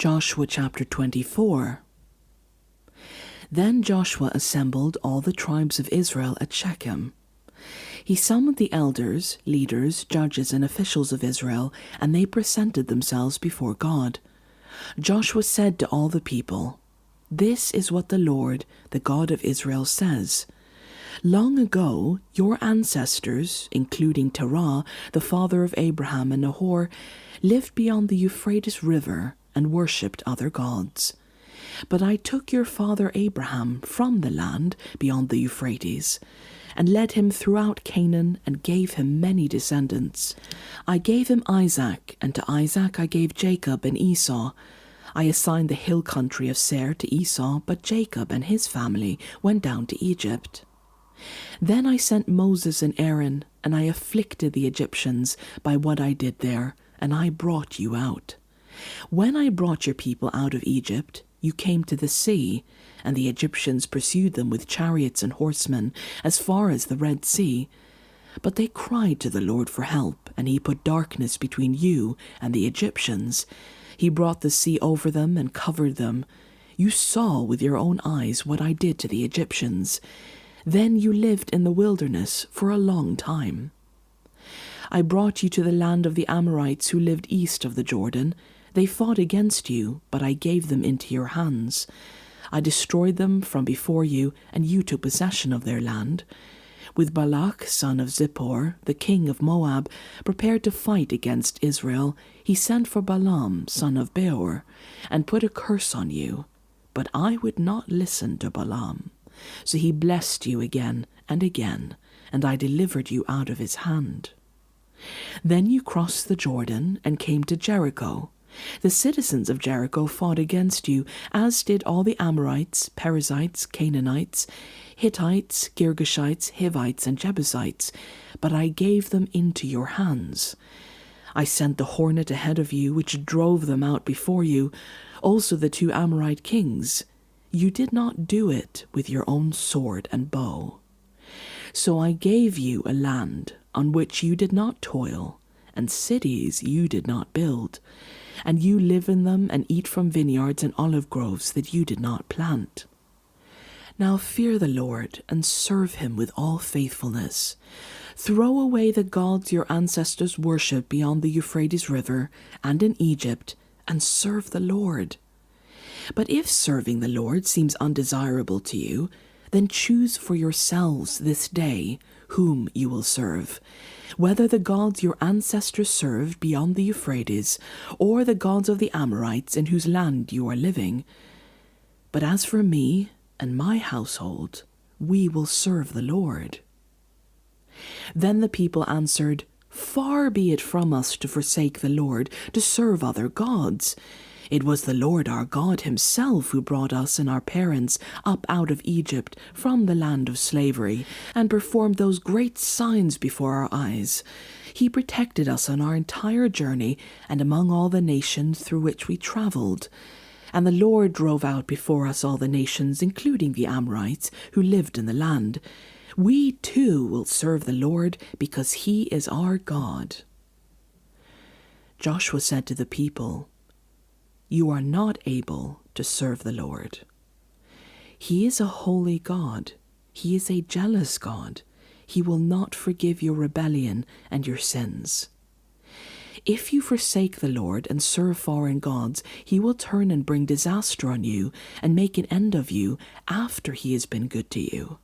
Joshua chapter 24. Then Joshua assembled all the tribes of Israel at Shechem. He summoned the elders, leaders, judges, and officials of Israel, and they presented themselves before God. Joshua said to all the people, "This is what the Lord, the God of Israel, says. Long ago, your ancestors, including Terah, the father of Abraham and Nahor, lived beyond the Euphrates River and worshipped other gods. But I took your father Abraham from the land beyond the Euphrates and led him throughout Canaan and gave him many descendants. I gave him Isaac, and to Isaac I gave Jacob and Esau. I assigned the hill country of Seir to Esau, but Jacob and his family went down to Egypt. Then I sent Moses and Aaron, and I afflicted the Egyptians by what I did there, and I brought you out. When I brought your people out of Egypt, you came to the sea, and the Egyptians pursued them with chariots and horsemen as far as the Red Sea. But they cried to the Lord for help, and he put darkness between you and the Egyptians. He brought the sea over them and covered them. You saw with your own eyes what I did to the Egyptians. Then you lived in the wilderness for a long time. I brought you to the land of the Amorites who lived east of the Jordan. They fought against you, but I gave them into your hands. I destroyed them from before you, and you took possession of their land. With Balak, son of Zippor, the king of Moab, prepared to fight against Israel, he sent for Balaam, son of Beor, and put a curse on you. But I would not listen to Balaam. So he blessed you again, and I delivered you out of his hand. Then you crossed the Jordan and came to Jericho. The citizens of Jericho fought against you, as did all the Amorites, Perizzites, Canaanites, Hittites, Girgashites, Hivites, and Jebusites, but I gave them into your hands. I sent the hornet ahead of you, which drove them out before you, also the 2 Amorite kings. You did not do it with your own sword and bow. So I gave you a land on which you did not toil, and cities you did not build, and you live in them and eat from vineyards and olive groves that you did not plant. Now fear the Lord and serve him with all faithfulness. Throw away the gods your ancestors worshipped beyond the Euphrates River and in Egypt, and serve the Lord. But if serving the Lord seems undesirable to you, then choose for yourselves this day whom you will serve, whether the gods your ancestors served beyond the Euphrates, or the gods of the Amorites in whose land you are living. But as for me and my household, we will serve the Lord." Then the people answered, "Far be it from us to forsake the Lord, to serve other gods. It was the Lord our God himself who brought us and our parents up out of Egypt from the land of slavery, and performed those great signs before our eyes. He protected us on our entire journey and among all the nations through which we traveled. And the Lord drove out before us all the nations, including the Amorites, who lived in the land. We too will serve the Lord, because he is our God." Joshua said to the people, "You are not able to serve the Lord. He is a holy God. He is a jealous God. He will not forgive your rebellion and your sins. If you forsake the Lord and serve foreign gods, he will turn and bring disaster on you and make an end of you after he has been good to you."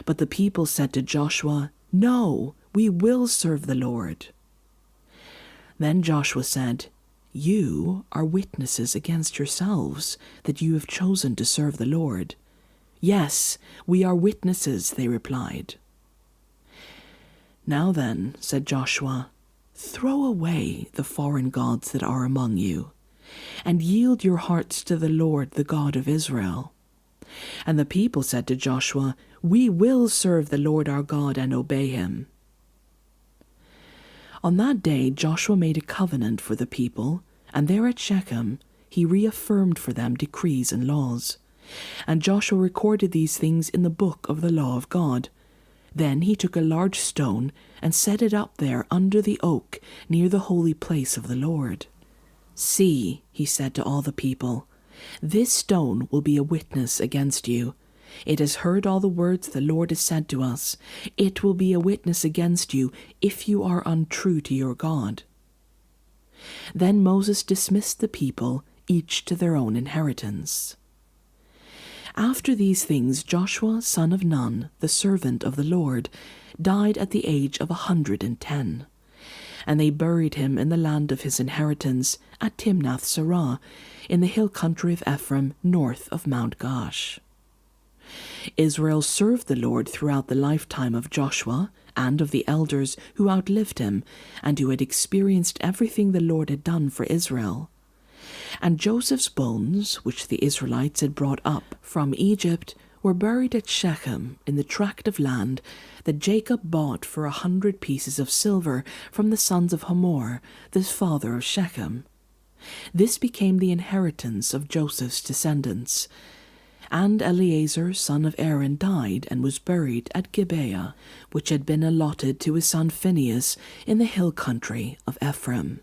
But the people said to Joshua, "No, we will serve the Lord." Then Joshua said, "You are witnesses against yourselves that you have chosen to serve the Lord." "Yes, we are witnesses," they replied. "Now then," said Joshua, "throw away the foreign gods that are among you, and yield your hearts to the Lord, the God of Israel." And the people said to Joshua, "We will serve the Lord our God and obey him." On that day Joshua made a covenant for the people, and there at Shechem he reaffirmed for them decrees and laws. And Joshua recorded these things in the book of the law of God. Then he took a large stone and set it up there under the oak near the holy place of the Lord. "See," he said to all the people, "this stone will be a witness against you. It has heard all the words the Lord has said to us. It will be a witness against you if you are untrue to your God." Then Moses dismissed the people, each to their own inheritance. After these things, Joshua, son of Nun, the servant of the Lord, died at the age of 110. And they buried him in the land of his inheritance at Timnath-serah, in the hill country of Ephraim, north of Mount Gaash. Israel served the Lord throughout the lifetime of Joshua and of the elders who outlived him and who had experienced everything the Lord had done for Israel. And Joseph's bones, which the Israelites had brought up from Egypt, were buried at Shechem in the tract of land that Jacob bought for 100 pieces of silver from the sons of Hamor, the father of Shechem. This became the inheritance of Joseph's descendants. And Eleazar, son of Aaron, died and was buried at Gibeah, which had been allotted to his son Phinehas in the hill country of Ephraim.